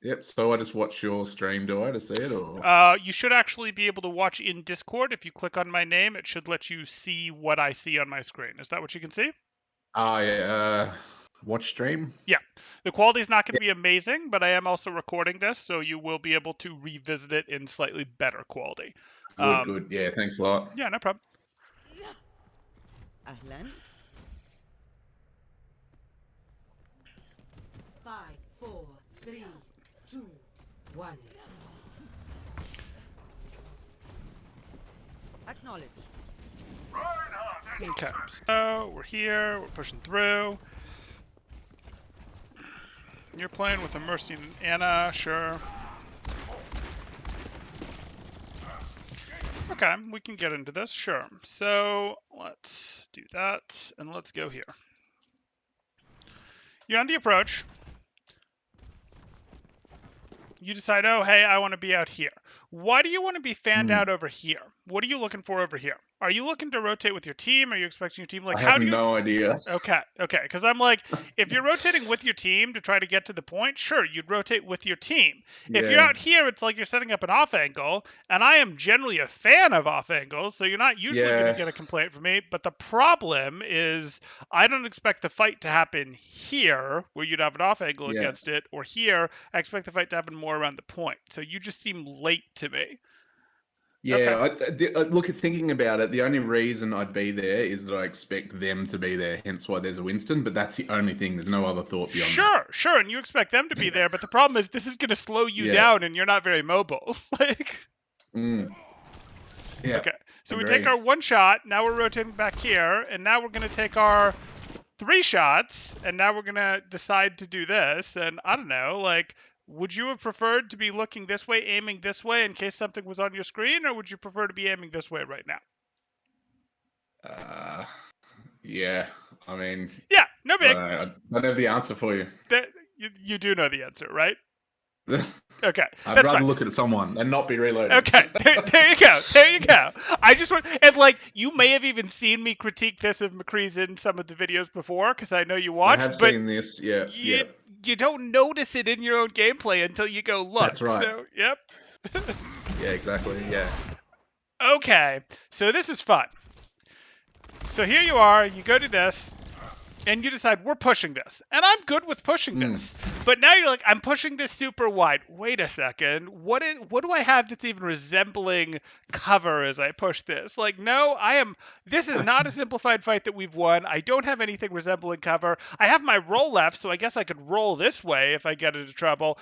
Yep. So I just watch your stream, do I, to see it, or? You should actually be able to watch in Discord. If you click on my name, it should let you see what I see on my screen. Is that what you can see? Oh yeah. Watch stream. Yeah. The quality is not going to Yeah. be amazing, but I am also recording this, so you will be able to revisit it in slightly better quality. Good. Good. Yeah. Thanks a lot. Yeah, no problem. أهلا. 5, 4, 3, 2, 1. Acknowledged. Okay, so we're here, we're pushing through. You're playing with a Mercy and Anna, sure. Okay, we can get into this, sure. So let's do that, and let's go here. You're on the approach. You decide, oh, hey, I want to be out here. Why do you want to be fanned out over here? What are you looking for over here? Are you looking to rotate with your team? Are you expecting your team? Like, I how have do you? no idea. Okay. Because I'm like, if you're rotating with your team to try to get to the point, sure, you'd rotate with your team. If you're Yeah. out here, it's like you're setting up an off angle, and I am generally a fan of off angles, so you're not usually going to Yeah. get a complaint from me. But the problem is, I don't expect the fight to happen here, where you'd have an off angle Yeah. against it, or here. I expect the fight to happen more around the point. So you just seem late to me. Yeah, look, at thinking about it, the only reason I'd be there is that I expect them to be there, hence why there's a Winston, but that's the only thing. There's no other thought beyond that. Sure, and you expect them to be there, but the problem is this is going to slow you Yeah. down, and you're not very mobile. Like, Yeah. okay, so we Agree. take our one shot. Now we're rotating back here, and now we're going to take our 3 shots, and now we're going to decide to do this. And I don't know, like, would you have preferred to be looking this way, aiming this way in case something was on your screen, or would you prefer to be aiming this way right now? Yeah, I mean, Yeah, no big. I don't have the answer for you. You do know the answer, right? Okay, I'd that's rather fine. look at someone and not be reloading. Okay, there you go. There you go. I just want, and like, you may have even seen me critique this of McCree's in some of the videos before, because I know you watched. I have but seen this. Yeah, yeah. you don't notice it in your own gameplay until you go look. That's right. So, yep. Yeah, exactly. Yeah. Okay, so this is fun. So here you are. You go to this. And you decide, we're pushing this. And I'm good with pushing this. But now you're like, I'm pushing this super wide. Wait a second. What do I have that's even resembling cover as I push this? Like, no, this is not a simplified fight that we've won. I don't have anything resembling cover. I have my roll left, so I guess I could roll this way if I get into trouble.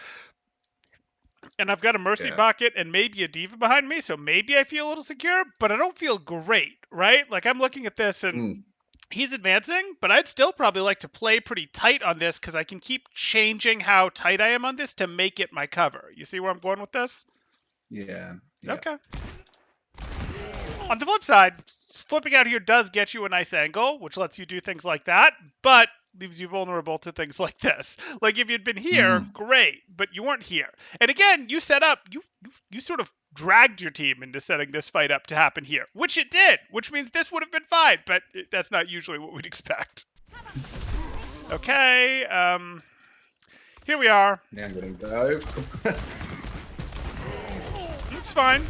And I've got a Mercy bucket and maybe a Diva behind me, so maybe I feel a little secure, but I don't feel great, right? Like, I'm looking at this and... He's advancing, but I'd still probably like to play pretty tight on this because I can keep changing how tight I am on this to make it my cover. You see where I'm going with this? Yeah. Okay. On the flip side, flipping out here does get you a nice angle, which lets you do things like that, but leaves you vulnerable to things like this. Like if you'd been here, great, but you weren't here. And again, you set up, you sort of dragged your team into setting this fight up to happen here, which it did, which means this would have been fine, but that's not usually what we'd expect. Okay, here we are. Now I'm getting dove. It's fine.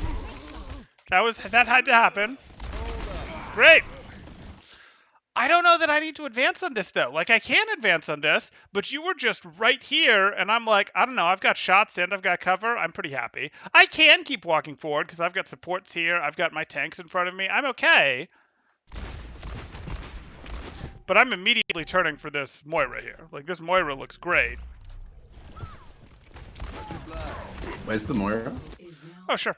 That had to happen. Great. I don't know that I need to advance on this, though. Like, I can advance on this, but you were just right here, and I'm like, I don't know, I've got shots and I've got cover. I'm pretty happy. I can keep walking forward because I've got supports here. I've got my tanks in front of me. I'm okay. But I'm immediately turning for this Moira here. Like, this Moira looks great. Where's the Moira? Oh, sure.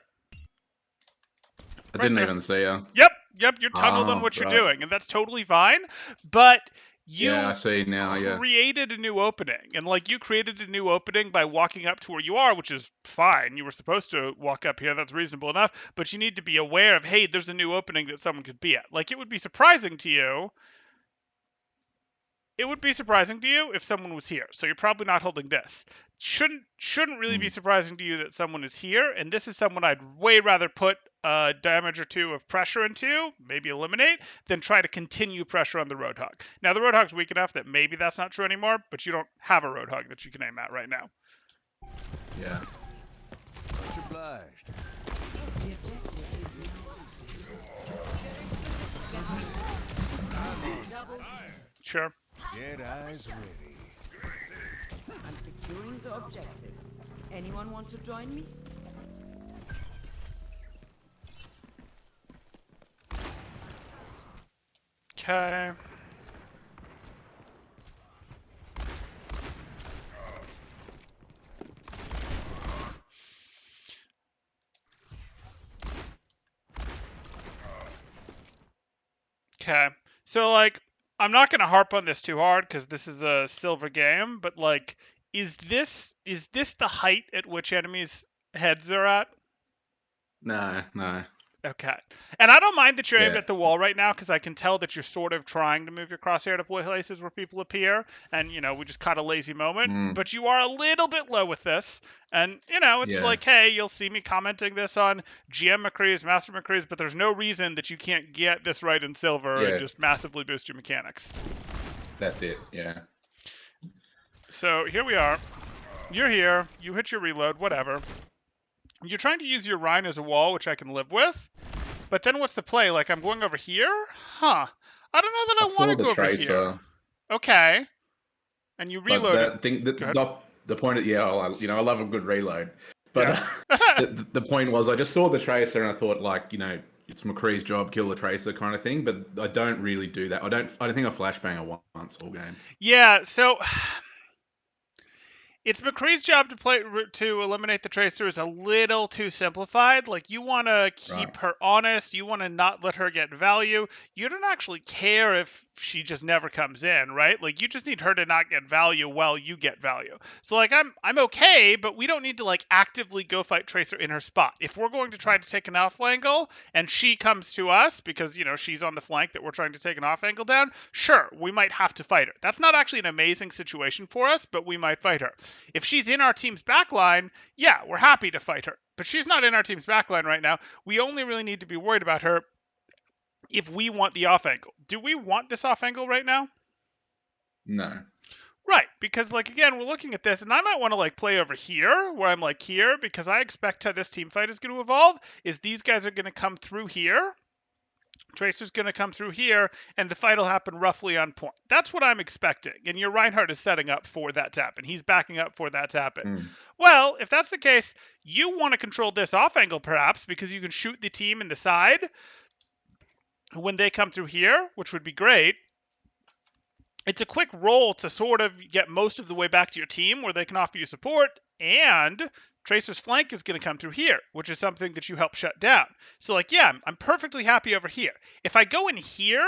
I didn't even see her. Yep, you're tunneled on what you're doing, and that's totally fine. But you I see now, created a new opening, and like you created a new opening by walking up to where you are, which is fine. You were supposed to walk up here, that's reasonable enough, but you need to be aware of, hey, there's a new opening that someone could be at. Like, it would be surprising to you. It would be surprising to you if someone was here, so you're probably not holding this. Shouldn't really be surprising to you that someone is here, and this is someone I'd way rather put a damage or 2 of pressure into, maybe eliminate, than try to continue pressure on the Roadhog. Now, the Roadhog's weak enough that maybe that's not true anymore, but you don't have a Roadhog that you can aim at right now. Yeah. Much obliged. The objective is double. Sure. Get eyes ready. I'm securing the objective. Anyone want to join me? Okay. Okay. So like I'm not going to harp on this too hard cuz this is a silver game, but like is this the height at which enemies' heads are at? No. Okay. And I don't mind that you're aimed Yeah. at the wall right now because I can tell that you're sort of trying to move your crosshair to places where people appear. And, we just caught a lazy moment. Mm. But you are a little bit low with this. And, it's Yeah. like, hey, you'll see me commenting this on GM McCree's, Master McCree's, but there's no reason that you can't get this right in silver and Yeah. just massively boost your mechanics. That's it. Yeah. So here we are. You're here. You hit your reload, whatever. You're trying to use your Rhine as a wall, which I can live with. But then what's the play? Like, I'm going over here? Huh. I don't know that I saw want to the go over here. tracer, Okay. And you but reloaded. that thing, Go ahead. the point of, I love a good reload. But Yeah. the point was, I just saw the tracer and I thought, like, it's McCree's job, kill the tracer kind of thing. But I don't really do that. I don't think I flashbang her once all game. Yeah, so it's McCree's job to eliminate the tracer is a little too simplified. Like, you want to keep Right. her honest. You want to not let her get value. You don't actually care if she just never comes in, right? Like, you just need her to not get value while you get value. So, like, I'm okay, but we don't need to like actively go fight tracer in her spot. If we're going to try to take an off angle and she comes to us because she's on the flank that we're trying to take an off angle down, sure, we might have to fight her. That's not actually an amazing situation for us, but we might fight her. If she's in our team's backline, yeah, we're happy to fight her. But she's not in our team's backline right now. We only really need to be worried about her if we want the off angle. Do we want this off angle right now? No. Right, because like again, we're looking at this, and I might want to like play over here, where I'm like here, because I expect how this team fight is going to evolve. Is these guys are going to come through here. Tracer's going to come through here, and the fight will happen roughly on point. That's what I'm expecting. And your Reinhardt is setting up for that to happen. He's backing up for that to happen. Well, if that's the case, you want to control this off angle, perhaps, because you can shoot the team in the side when they come through here, which would be great. It's a quick roll to sort of get most of the way back to your team where they can offer you support, and Tracer's flank is going to come through here, which is something that you help shut down. So, like, yeah, I'm perfectly happy over here. If I go in here,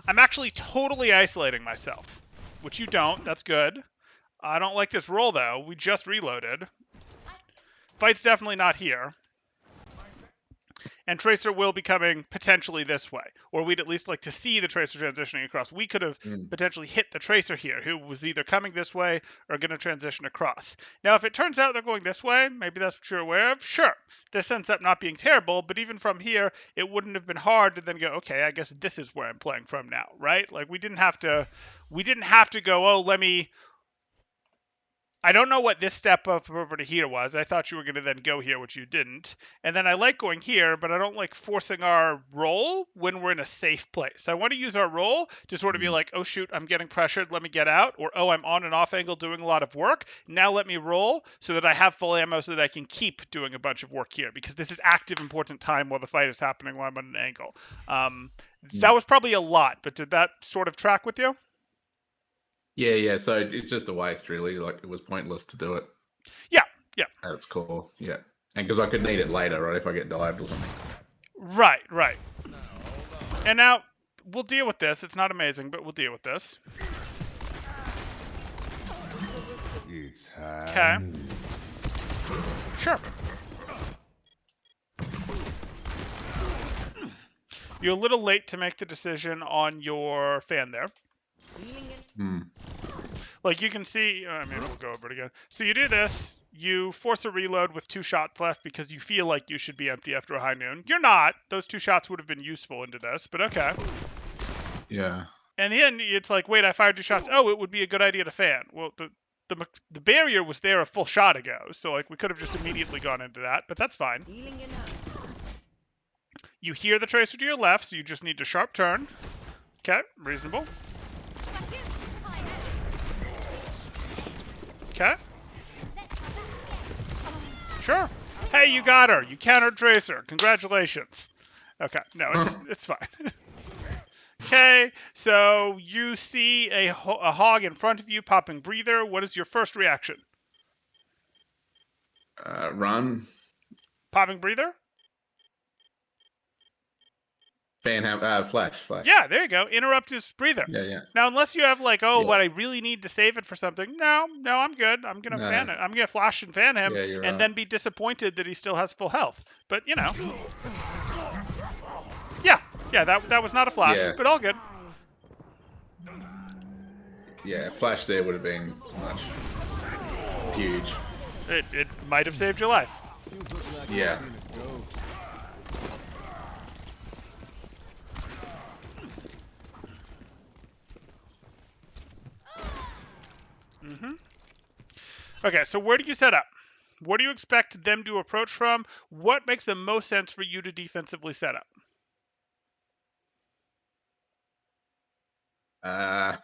I'm actually totally isolating myself, which you don't. That's good. I don't like this roll, though. We just reloaded. Fight's definitely not here. And Tracer will be coming potentially this way. Or we'd at least like to see the Tracer transitioning across. We could have potentially hit the Tracer here, who was either coming this way or going to transition across. Now, if it turns out they're going this way, maybe that's what you're aware of, sure. This ends up not being terrible, but even from here, it wouldn't have been hard to then go, okay, I guess this is where I'm playing from now, right? Like, we didn't have to go, oh, I don't know what this step up over to here was. I thought you were going to then go here, which you didn't. And then I like going here, but I don't like forcing our roll when we're in a safe place. I want to use our roll to sort of be like, oh, shoot, I'm getting pressured. Let me get out. Or, oh, I'm on and off angle doing a lot of work. Now let me roll so that I have full ammo so that I can keep doing a bunch of work here. Because this is active, important time while the fight is happening while I'm on an angle. That was probably a lot, but did that sort of track with you? Yeah. So it's just a waste, really. Like, it was pointless to do it. Yeah. That's cool. Yeah. And because I could need it later, right? If I get dived or something. Right. And now we'll deal with this. It's not amazing, but we'll deal with this. It's Okay. Sure. You're a little late to make the decision on your fan there. Like, you can see, maybe we'll go over it again. So you do this, you force a reload with 2 shots left because you feel like you should be empty after a high noon. You're not. Those 2 shots would have been useful into this, but okay. Yeah. And then it's like, wait, I fired 2 shots. Oh, it would be a good idea to fan. Well, the barrier was there a full shot ago, so like we could have just immediately gone into that, but that's fine. Healing enough. You hear the tracer to your left, so you just need to sharp turn. Okay, reasonable. Okay. Sure. Hey, you got her. You countered tracer. Congratulations. Okay, no, it's fine. Okay, so you see a hog in front of you popping breather. What is your first reaction? Run. Popping breather? Flash. Yeah, there you go. Interrupt his breather. Yeah. Now, unless you have like, Yeah. but I really need to save it for something. No, I'm good. I'm gonna fan it. I'm gonna flash and fan him, Yeah, you're and right. then be disappointed that he still has full health. But yeah, that was not a flash, Yeah. but all good. Yeah, flash there would have been huge. It might have saved your life. Yeah. Okay, so where do you set up? Where do you expect them to approach from? What makes the most sense for you to defensively set up? I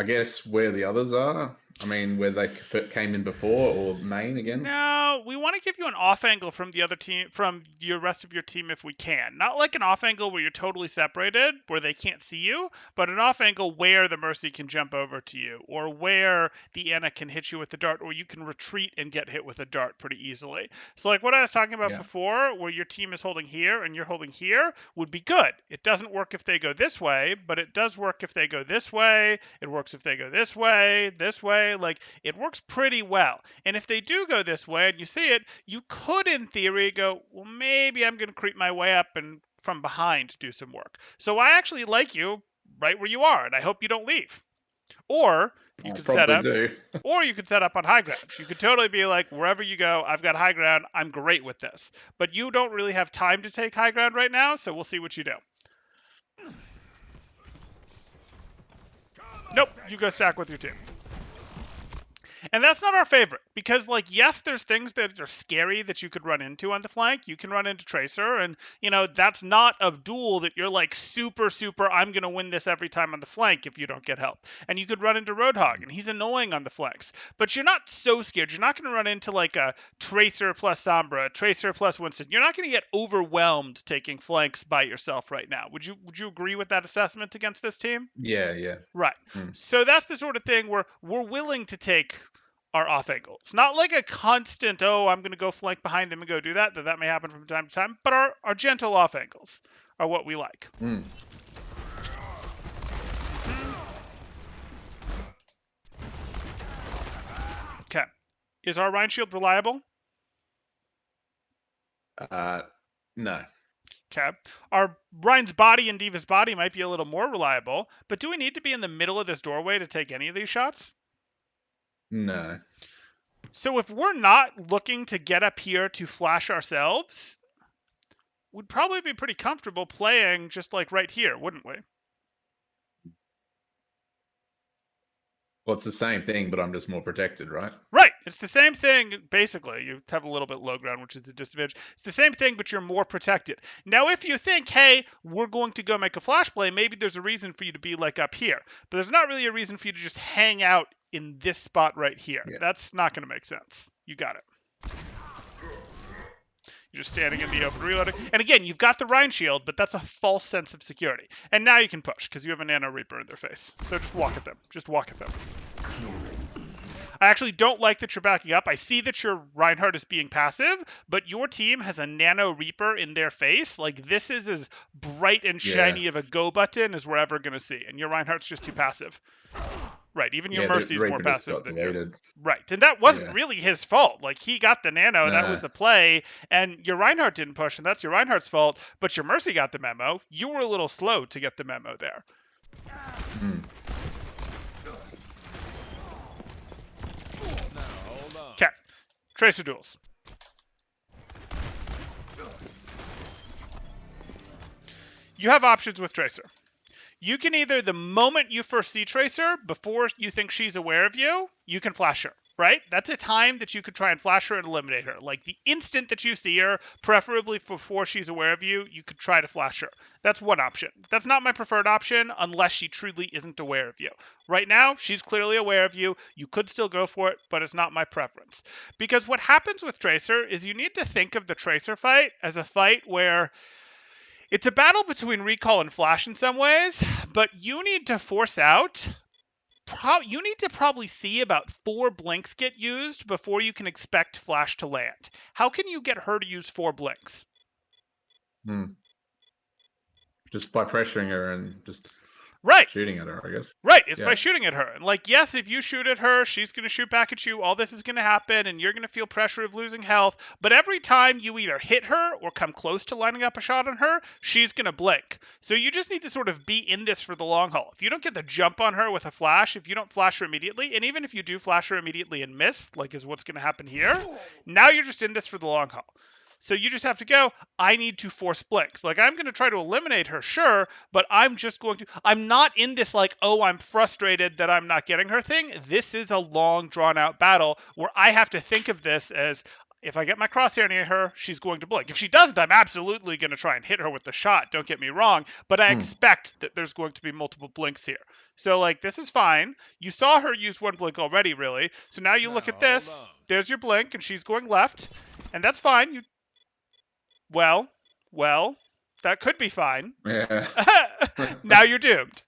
guess where the others are. I mean, where they came in before, or main again. No, we want to give you an off angle from the other team, from your rest of your team if we can. Not like an off angle where you're totally separated, where they can't see you, but an off angle where the Mercy can jump over to you, or where the Anna can hit you with the dart, or you can retreat and get hit with a dart pretty easily. So like what I was talking about before, where your team is holding here and you're holding here, would be good. It doesn't work if they go this way, but it does work if they go this way. It works if they go this way. Like, it works pretty well. And if they do go this way and you see it, you could, in theory, go, well, maybe I'm going to creep my way up and from behind do some work. So I actually like you right where you are, and I hope you don't leave. Or you could set up, or you could set up on high ground. You could totally be like, wherever you go, I've got high ground. I'm great with this. But you don't really have time to take high ground right now, so we'll see what you do. Nope, you go stack with your team. And that's not our favorite, because, like, yes, there's things that are scary that you could run into on the flank. You can run into Tracer, and, that's not a duel that you're, like, super, I'm going to win this every time on the flank if you don't get help. And you could run into Roadhog, and he's annoying on the flanks. But you're not so scared. You're not going to run into, like, a Tracer plus Sombra, Tracer plus Winston. You're not going to get overwhelmed taking flanks by yourself right now. Would you agree with that assessment against this team? Yeah. Right. So that's the sort of thing where we're willing to take our off angle. It's not like a constant, I'm going to go flank behind them and go do that, though that may happen from time to time, but our gentle off angles are what we like. Okay. Is our Rhine Shield reliable? No. Okay. Our Rhine's body and Diva's body might be a little more reliable, but do we need to be in the middle of this doorway to take any of these shots? No. So if we're not looking to get up here to flash ourselves, we'd probably be pretty comfortable playing just like right here, wouldn't we? Well, it's the same thing, but I'm just more protected, right? Right. It's the same thing, basically. You have a little bit low ground, which is a disadvantage. It's the same thing, but you're more protected. Now, if you think, hey, we're going to go make a flash play, maybe there's a reason for you to be like up here. But there's not really a reason for you to just hang out in this spot right here. Yeah. That's not going to make sense. You got it. You're just standing in the open reloading. And again, you've got the Rhine Shield, but that's a false sense of security. And now you can push, because you have a Nano Reaper in their face. So just walk at them. Just walk at them. I actually don't like that you're backing up. I see that your Reinhardt is being passive, but your team has a Nano Reaper in their face. Like, this is as bright and shiny of a go button as we're ever going to see. And your Reinhardt's just too passive. Right, even your Mercy's more passive than you. Right, and that wasn't really his fault. Like, he got the Nano, that was the play, and your Reinhardt didn't push, and that's your Reinhardt's fault, but your Mercy got the memo. You were a little slow to get the memo there. Okay, Tracer duels. You have options with Tracer. You can either, the moment you first see Tracer, before you think she's aware of you, you can flash her, right? That's a time that you could try and flash her and eliminate her. Like the instant that you see her, preferably before she's aware of you, you could try to flash her. That's one option. That's not my preferred option unless she truly isn't aware of you. Right now, she's clearly aware of you. You could still go for it, but it's not my preference. Because what happens with Tracer is you need to think of the Tracer fight as a fight where it's a battle between recall and flash in some ways, but you need to force out. You need to probably see about 4 blinks get used before you can expect flash to land. How can you get her to use 4 blinks? Just by pressuring her and just Right. shooting at her, I guess. Right, it's by shooting at her. And like, yes, if you shoot at her, she's going to shoot back at you. All this is going to happen, and you're going to feel pressure of losing health. But every time you either hit her or come close to lining up a shot on her, she's going to blink. So you just need to sort of be in this for the long haul. If you don't get the jump on her with a flash, if you don't flash her immediately, and even if you do flash her immediately and miss, like is what's going to happen here, now you're just in this for the long haul. So you just have to go, I need to force blinks. Like, I'm going to try to eliminate her, sure, but I'm not in this like, oh, I'm frustrated that I'm not getting her thing. This is a long, drawn-out battle where I have to think of this as, if I get my crosshair near her, she's going to blink. If she doesn't, I'm absolutely going to try and hit her with the shot, don't get me wrong, but I expect that there's going to be multiple blinks here. So, like, this is fine. You saw her use 1 blink already, really. So now you look at this. There's your blink, and she's going left, and that's fine. Well, that could be fine. Yeah. Now you're doomed.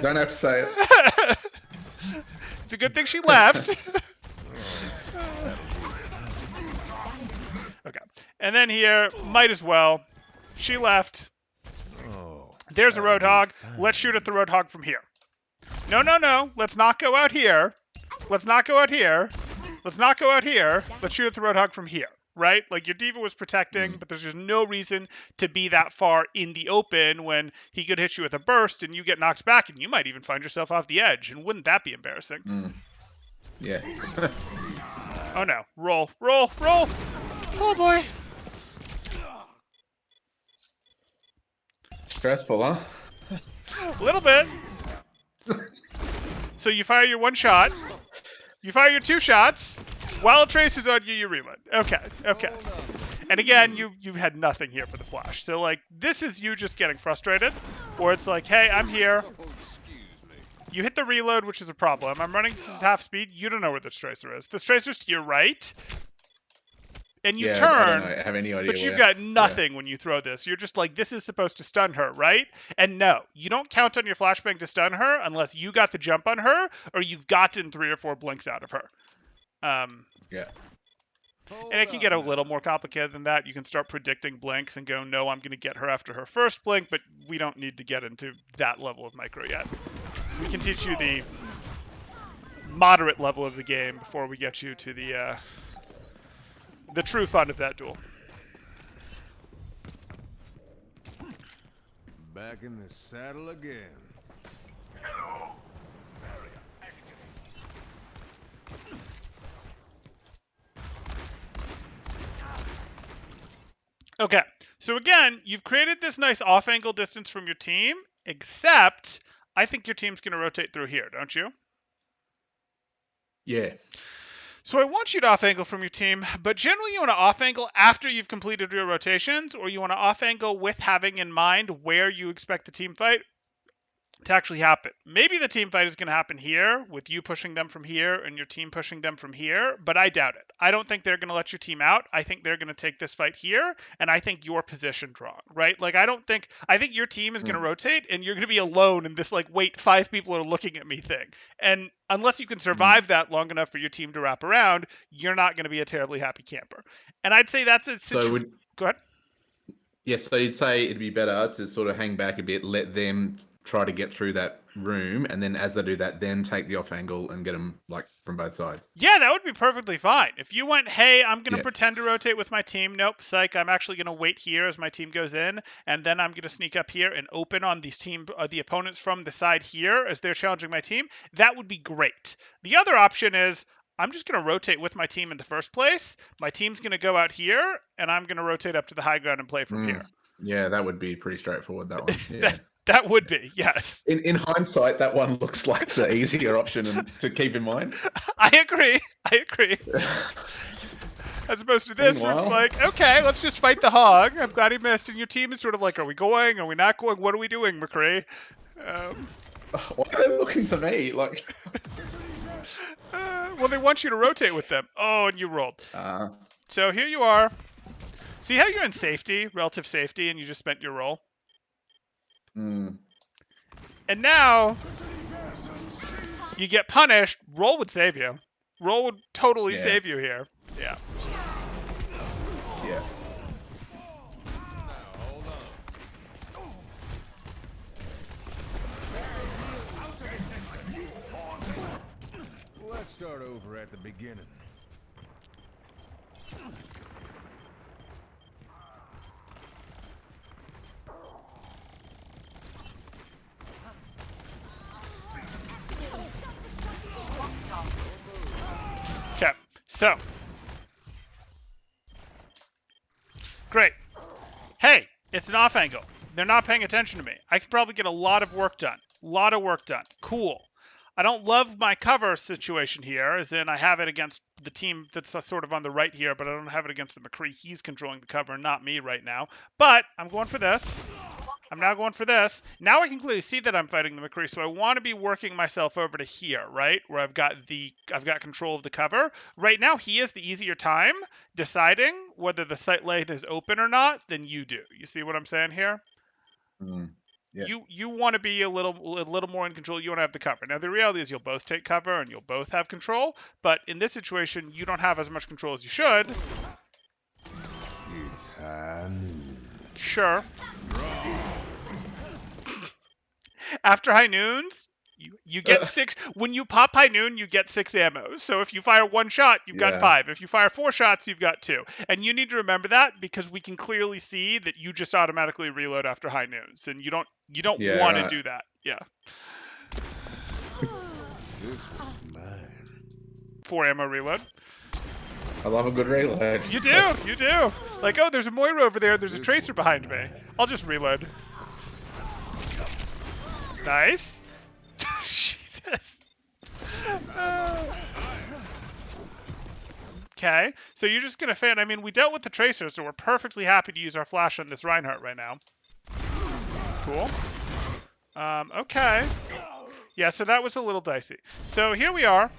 Don't have to say it. It's a good thing she left. Okay. And then here, might as well. She left. There's a Roadhog. Let's shoot at the Roadhog from here. No. Let's not go out here. Let's shoot at the Roadhog from here. Right? Like, your D.Va was protecting, but there's just no reason to be that far in the open when he could hit you with a burst and you get knocked back and you might even find yourself off the edge. And wouldn't that be embarrassing? Yeah. Oh, no. Roll. Oh, boy. Stressful, huh? A little bit. So you fire your 1 shot. You fire your 2 shots. While it traces on you, you reload. Okay. And again, you had nothing here for the flash. So, like, this is you just getting frustrated. Or it's like, hey, I'm here. You hit the reload, which is a problem. I'm running this at half speed. You don't know where this tracer is. This tracer's to your right. And you turn. I don't have any idea but you've got nothing when you throw this. You're just like, this is supposed to stun her, right? And no, you don't count on your flashbang to stun her unless you got the jump on her or you've gotten 3 or 4 blinks out of her. Yeah. And it can get a little more complicated than that. You can start predicting blinks and go, no, I'm going to get her after her first blink, but we don't need to get into that level of micro yet. We can teach you the moderate level of the game before we get you to the true fun of that duel. Back in the saddle again. Okay, so again, you've created this nice off-angle distance from your team, except I think your team's going to rotate through here, don't you? Yeah. So I want you to off-angle from your team, but generally you want to off-angle after you've completed your rotations, or you want to off-angle with having in mind where you expect the team fight to actually happen. Maybe the team fight is going to happen here with you pushing them from here and your team pushing them from here, but I doubt it. I don't think they're going to let your team out. I think they're going to take this fight here, and I think you're positioned wrong, right? Like, I think your team is going to rotate and you're going to be alone in this, like, wait, 5 people are looking at me thing. And unless you can survive that long enough for your team to wrap around, you're not going to be a terribly happy camper. And I'd say that's a situation. Go ahead. Yeah, so you'd say it'd be better to sort of hang back a bit, let them try to get through that room, and then as they do that, then take the off angle and get them like from both sides. Yeah, that would be perfectly fine. If you went, hey, I'm going to pretend to rotate with my team. Nope, psych, I'm actually going to wait here as my team goes in, and then I'm going to sneak up here and open on the opponents from the side here as they're challenging my team. That would be great. The other option is I'm just going to rotate with my team in the first place. My team's going to go out here, and I'm going to rotate up to the high ground and play from here. Yeah, that would be pretty straightforward, that one. Yeah. That would be, yes. In hindsight, that one looks like the easier option to keep in mind. I agree. As opposed to this, where it's Meanwhile- like, okay, let's just fight the hog. I'm glad he missed. And your team is sort of like, are we going? Are we not going? What are we doing, McCree? Why are they looking for me? Like, Well, they want you to rotate with them. Oh, and you rolled. uh, So here you are. See how you're in safety, relative safety, and you just spent your roll? mm, And now you get punished. Roll would save you. Roll would totally Yeah. save you here. Yeah. yeah. Let's start over at the beginning. Okay. So. Great. Hey, it's an off angle. They're not paying attention to me. I could probably get a lot of work done. Cool. I don't love my cover situation here, as in I have it against the team that's sort of on the right here, but I don't have it against the McCree. He's controlling the cover, not me right now. But I'm going for this. I'm now going for this. Now I can clearly see that I'm fighting the McCree, so I want to be working myself over to here, right? Where I've got control of the cover. Right now, he has the easier time deciding whether the sight lane is open or not than you do. You see what I'm saying here? Mm, yeah. You want to be a little more in control. You want to have the cover. Now the reality is you'll both take cover and you'll both have control. But in this situation, you don't have as much control as you should. It's high noon. Sure. After high noons, you get 6. When you pop high noon, you get 6 ammo. So if you fire 1 shot, you've got 5. If you fire 4 shots, you've got 2. And you need to remember that because we can clearly see that you just automatically reload after high noons, and you don't Yeah, want right. to do that. Yeah. This one's mine. 4 ammo reload. I love a good reload. You do. Like, oh, there's a Moira over there. There's a Tracer behind me. I'll just reload. Nice. Jesus. Okay, so you're just gonna fan. I mean, we dealt with the Tracer, so we're perfectly happy to use our flash on this Reinhardt right now. Cool. Okay. Yeah, so that was a little dicey. So here we are.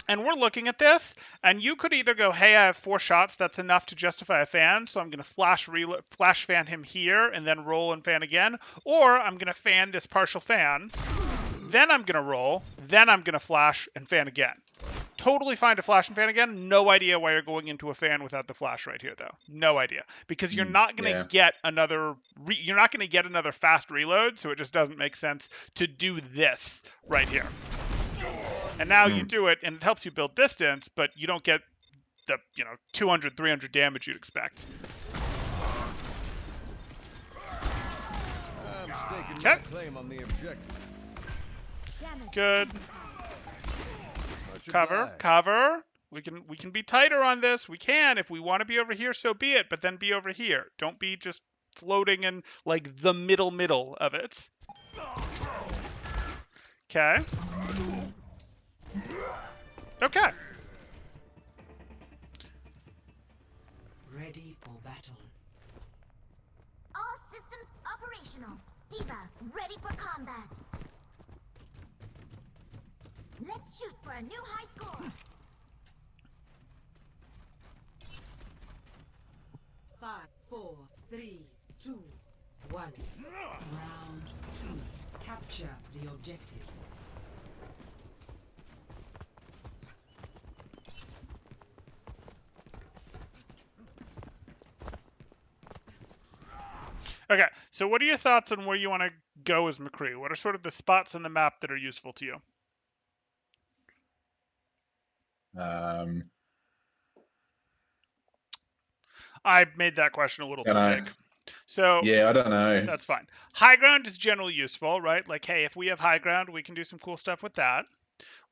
And we're looking at this, and you could either go, hey, I have 4 shots, that's enough to justify a fan, so I'm going to flash fan him here, and then roll and fan again, or I'm going to fan this partial fan, then I'm going to roll, then I'm going to flash and fan again. Totally fine to flash and fan again. No idea why you're going into a fan without the flash right here, though. No idea, because you're not going to get another. You're not going to get another fast reload, so it just doesn't make sense to do this right here. And now you do it, and it helps you build distance, but you don't get the 200, 300 damage you'd expect. I'm staking my claim on the objective. Good. Much Cover. We can be tighter on this. We can. If we want to be over here, so be it, but then be over here. Don't be just floating in like the middle of it. Okay. Okay. Ready for battle. All systems operational. Diva, ready for combat. Let's shoot for a new high score. 5, 4, 3, 2, 1. Round 2. Capture the objective. Okay, so what are your thoughts on where you want to go as McCree? What are sort of the spots on the map that are useful to you? I made that question a little too big. So yeah, I don't know. That's fine. High ground is generally useful, right? Like, hey, if we have high ground, we can do some cool stuff with that.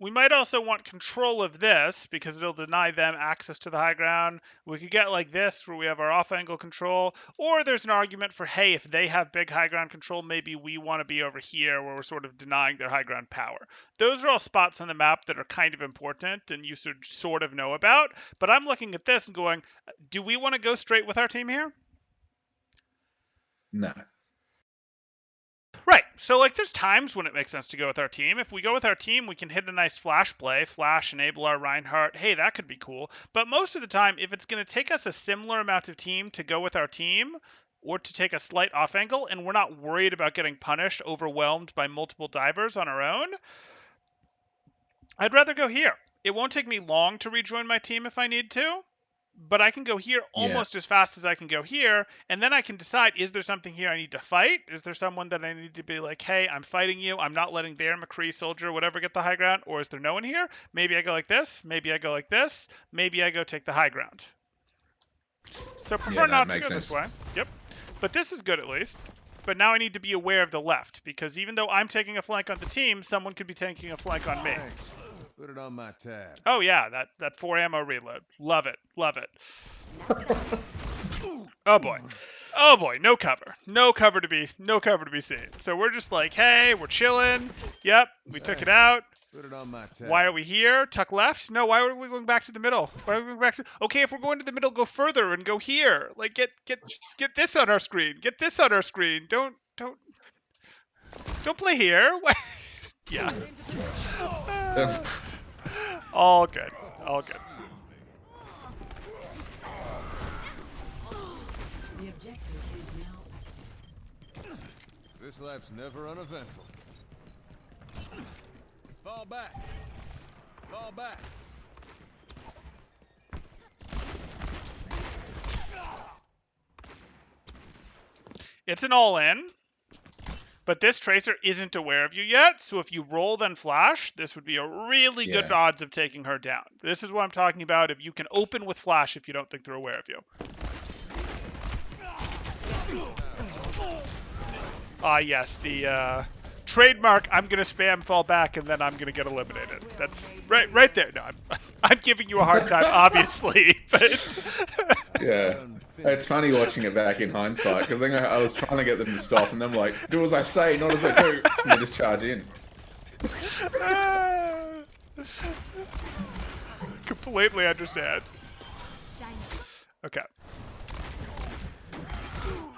We might also want control of this because it'll deny them access to the high ground. We could get like this where we have our off angle control, or there's an argument for, hey, if they have big high ground control, maybe we want to be over here where we're sort of denying their high ground power. Those are all spots on the map that are kind of important and you should sort of know about. But I'm looking at this and going, do we want to go straight with our team here? No. Right. So, like, there's times when it makes sense to go with our team. If we go with our team, we can hit a nice flash play, flash, enable our Reinhardt. Hey, that could be cool. But most of the time, if it's going to take us a similar amount of team to go with our team or to take a slight off angle, and we're not worried about getting punished, overwhelmed by multiple divers on our own, I'd rather go here. It won't take me long to rejoin my team if I need to. But I can go here almost as fast as I can go here, and then I can decide, is there something here I need to fight? Is there someone that I need to be like, hey, I'm fighting you, I'm not letting their McCree soldier, whatever, get the high ground, or is there no one here? Maybe I go like this, maybe I go like this, maybe I go take the high ground. So prefer not to go this way. Yep. But this is good at least. But now I need to be aware of the left, because even though I'm taking a flank on the team, someone could be taking a flank on me. Thanks. Put it on my tab. Oh yeah, that 4 ammo reload. Love it. Love it. Oh boy. Oh boy, no cover. No cover to be seen. So we're just like, hey, we're chilling. Yep, we took it out. Put it on my tab. Why are we here? Tuck left? No, why are we going back to the middle? Why are we going back to... Okay, if we're going to the middle, go further and go here. Like get this on our screen. Get this on our screen. Don't play here. Yeah. All good. All good. The objective is now active. This life's never uneventful. Fall back. Fall back. It's an all-in. But this tracer isn't aware of you yet, so if you roll then flash, this would be a really good odds of taking her down. This is what I'm talking about, if you can open with flash if you don't think they're aware of you. Ah, yes, the trademark, I'm going to spam fall back and then I'm going to get eliminated. That's right there. No, I'm giving you a hard time, obviously. But Yeah. It's funny watching it back in hindsight, because I was trying to get them to stop, and then I'm like, do as I say, not as I do. And they just charge in. Completely understand. Okay.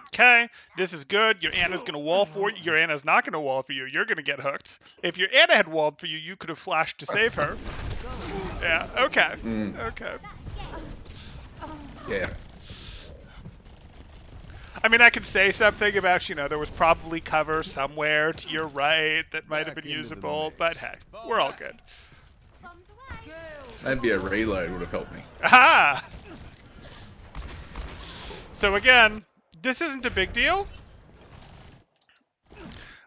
Okay, this is good. Your Anna's going to wall for you. Your Anna's not going to wall for you. You're going to get hooked. If your Anna had walled for you, you could have flashed to save her. Yeah, okay. Okay. Yeah. I mean, I could say something about, there was probably cover somewhere to your right that might have been usable, but hey, we're all good. Maybe a reload would have helped me. Aha! So again, this isn't a big deal,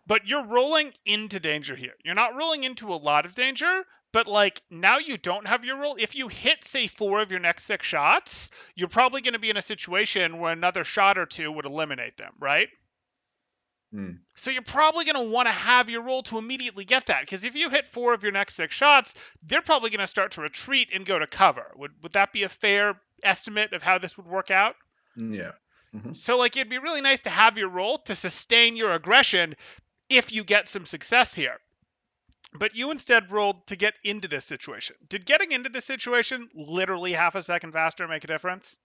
but you're rolling into danger here. You're not rolling into a lot of danger, but like now you don't have your roll. If you hit, say, 4 of your next 6 shots, you're probably going to be in a situation where another shot or 2 would eliminate them, right? So you're probably going to want to have your roll to immediately get that, because if you hit 4 of your next 6 shots, they're probably going to start to retreat and go to cover. Would that be a fair estimate of how this would work out? Yeah. So like it'd be really nice to have your roll to sustain your aggression if you get some success here. But you instead rolled to get into this situation. Did getting into this situation literally half a second faster make a difference?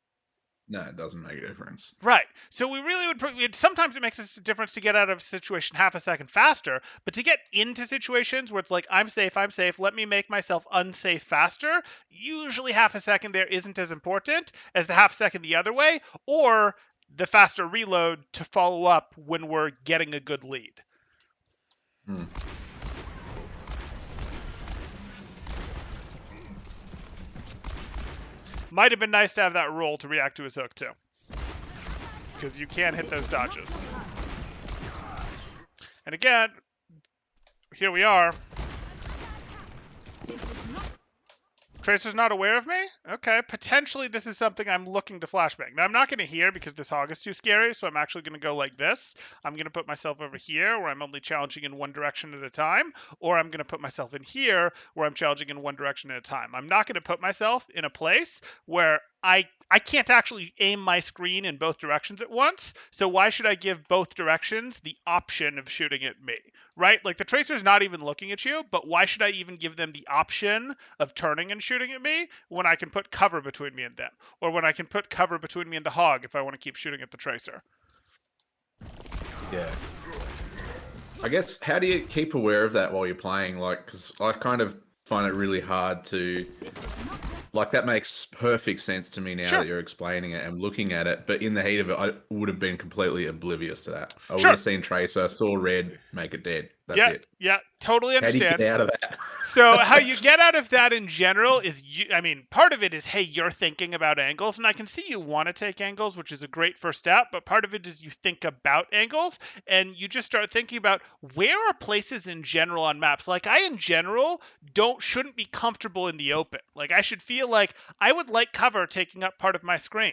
No, it doesn't make a difference. Right. So we really would, sometimes it makes a difference to get out of a situation half a second faster, but to get into situations where it's like, I'm safe, let me make myself unsafe faster, usually half a second there isn't as important as the half second the other way, or the faster reload to follow up when we're getting a good lead. Might have been nice to have that roll to react to his hook, too. Because you can hit those dodges. And again, here we are. Tracer's not aware of me? Okay, potentially this is something I'm looking to flashbang. Now, I'm not going to hear because this hog is too scary, so I'm actually going to go like this. I'm going to put myself over here where I'm only challenging in one direction at a time, or I'm going to put myself in here where I'm challenging in one direction at a time. I'm not going to put myself in a place where I can't actually aim my screen in both directions at once, so why should I give both directions the option of shooting at me, right? Like, the Tracer's not even looking at you, but why should I even give them the option of turning and shooting at me when I can put cover between me and them, or when I can put cover between me and the hog if I want to keep shooting at the Tracer? Yeah. I guess, how do you keep aware of that while you're playing? Like, because I kind of find it really hard to... Like, that makes perfect sense to me now Sure. that you're explaining it and looking at it. But in the heat of it, I would have been completely oblivious to that. I would Sure. have seen Tracer, saw red, make it dead. That's it. Yeah, totally How do you understand. get out of that? So how you get out of that in general is, part of it is, hey, you're thinking about angles, and I can see you want to take angles, which is a great first step, but part of it is you think about angles, and you just start thinking about where are places in general on maps. Like, I, in general, shouldn't be comfortable in the open. Like, I should feel like I would like cover taking up part of my screen.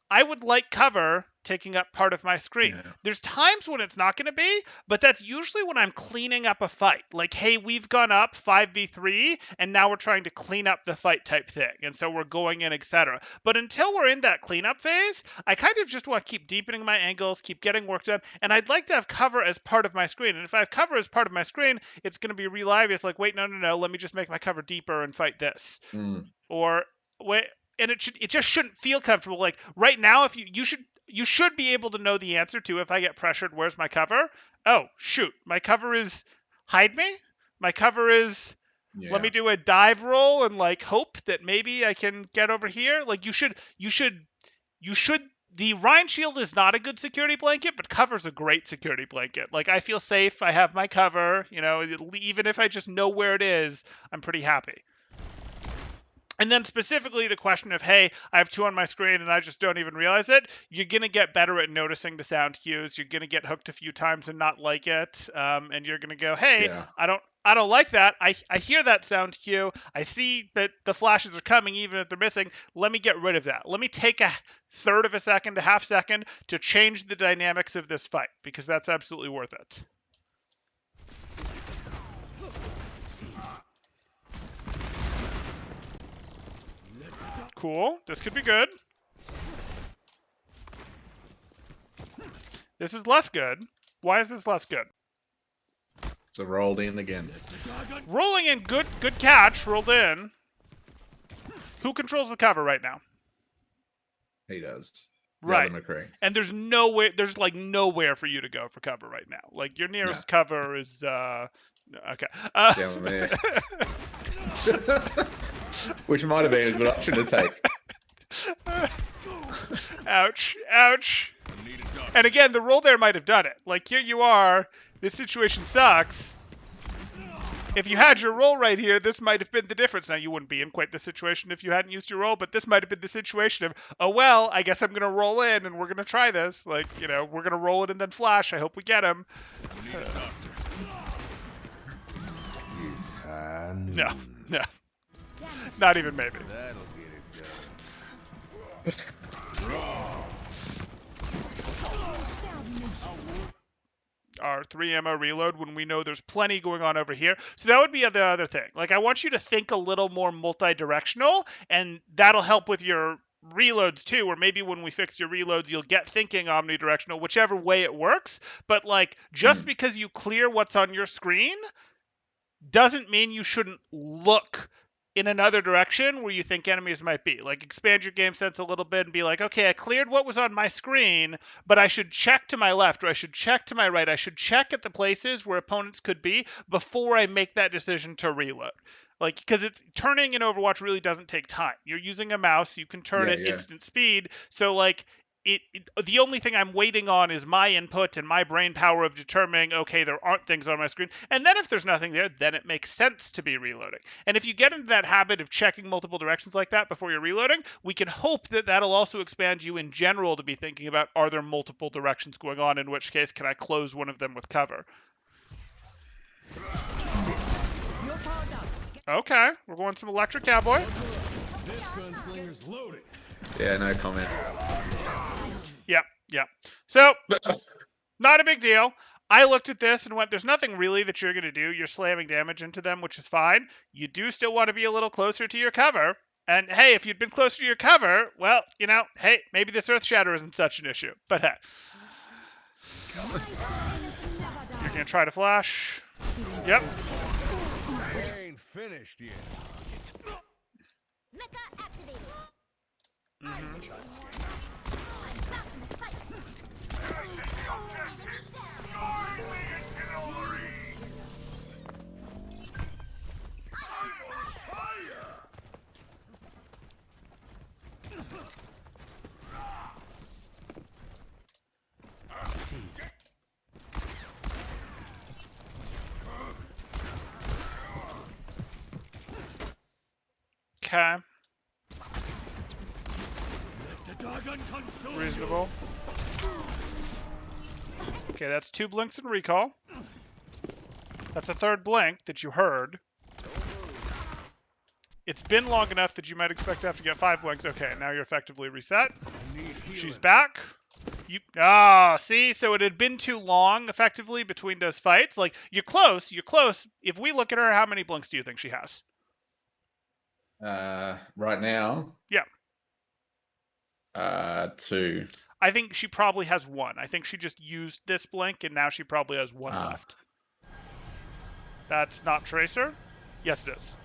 I would like cover taking up part of my screen. Yeah. There's times when it's not going to be, but that's usually when I'm cleaning up a fight. Like, hey, we've gone up 5v3, and now we're trying to clean up the fight type thing. And so we're going in, etc. But until we're in that cleanup phase, I kind of just want to keep deepening my angles, keep getting work done, and I'd like to have cover as part of my screen. And if I have cover as part of my screen, it's going to be real obvious, like, wait, no, let me just make my cover deeper and fight this. Or, wait, and it just shouldn't feel comfortable. Like, right now, if you should be able to know the answer to, if I get pressured, where's my cover? Oh, shoot, my cover is hide me. My cover is let me do a dive roll and, like, hope that maybe I can get over here. Like, you should. The Rhine Shield is not a good security blanket, but cover's a great security blanket. Like, I feel safe. I have my cover. Even if I just know where it is, I'm pretty happy. And then specifically the question of, hey, I have two on my screen and I just don't even realize it. You're going to get better at noticing the sound cues. You're going to get hooked a few times and not like it. And you're going to go, hey, I don't like that. I hear that sound cue. I see that the flashes are coming even if they're missing. Let me get rid of that. Let me take a third of a second, a half second to change the dynamics of this fight, because that's absolutely worth it. Cool. This could be good. This is less good. Why is this less good? So rolled in again. Rolling in, good catch. Rolled in. Who controls the cover right now? He does. Right. McCree. And there's like nowhere for you to go for cover right now. Like, your nearest cover is okay. Down there. Which might have been a good option to take. Ouch. And again, the roll there might have done it. Like, here you are. This situation sucks. If you had your roll right here, this might have been the difference. Now, you wouldn't be in quite the situation if you hadn't used your roll, but this might have been the situation of, oh, well, I guess I'm going to roll in and we're going to try this. Like, we're going to roll it and then flash. I hope we get him. It's high noon. No. Not even maybe. That'll get it done. Our 3 ammo reload when we know there's plenty going on over here. So that would be the other thing. Like, I want you to think a little more multi-directional, and that'll help with your reloads too, or maybe when we fix your reloads, you'll get thinking omnidirectional, whichever way it works. But, like, just because you clear what's on your screen doesn't mean you shouldn't look in another direction where you think enemies might be. Like, expand your game sense a little bit and be like, okay, I cleared what was on my screen, but I should check to my left, or I should check to my right. I should check at the places where opponents could be before I make that decision to reload. Like, because it's turning in Overwatch really doesn't take time. You're using a mouse, you can turn at instant speed. So, like, the only thing I'm waiting on is my input and my brain power of determining, okay, there aren't things on my screen. And then if there's nothing there, then it makes sense to be reloading. And if you get into that habit of checking multiple directions like that before you're reloading, we can hope that that'll also expand you in general to be thinking about, are there multiple directions going on? In which case, can I close one of them with cover? Okay, we're going some electric cowboy. This gunslinger's loaded. Yeah, no comment. Yep. So, not a big deal. I looked at this and went, there's nothing really that you're going to do. You're slamming damage into them, which is fine. You do still want to be a little closer to your cover. And hey, if you'd been closer to your cover, well, hey, maybe this Earth Shatter isn't such an issue. But hey. You're going to try to flash. Yep. We ain't finished yet. Mecha activated. Okay. Reasonable. Okay, that's 2 blinks and recall. That's a 3rd blink that you heard. It's been long enough that you might expect to have to get 5 blinks. Okay, now you're effectively reset. She's back. See? So it had been too long, effectively, between those fights. Like, you're close. If we look at her, how many blinks do you think she has? Right now. Yeah. 2. I think she probably has 1. I think she just used this blink, and now she probably has 1 left. That's not Tracer? Yes, it is.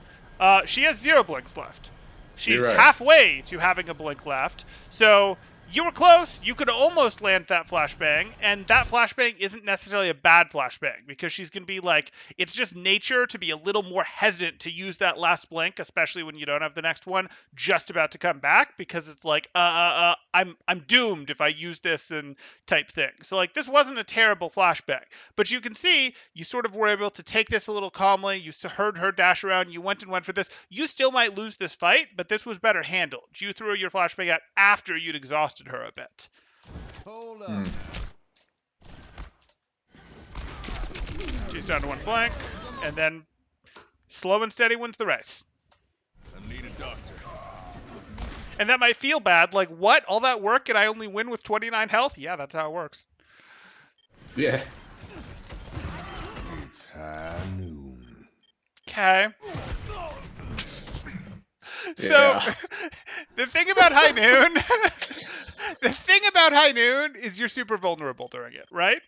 She has 0 blinks left. She's You're right. halfway to having a blink left. So you were close. You could almost land that flashbang, and that flashbang isn't necessarily a bad flashbang because she's going to be like, it's just nature to be a little more hesitant to use that last blink, especially when you don't have the next one just about to come back, because it's like, I'm doomed if I use this and type thing. So like, this wasn't a terrible flashbang, but you can see you sort of were able to take this a little calmly. You heard her dash around. You went for this. You still might lose this fight, but this was better handled. You threw your flashbang out after you'd exhausted her a bit. Hold up. She's down to 1 blank, and then slow and steady wins the race. I need a doctor. And that might feel bad, like, what? All that work and I only win with 29 health? Yeah, that's how it works. Yeah. It's high noon. Okay. So, Yeah. the thing about High Noon, is you're super vulnerable during it, right?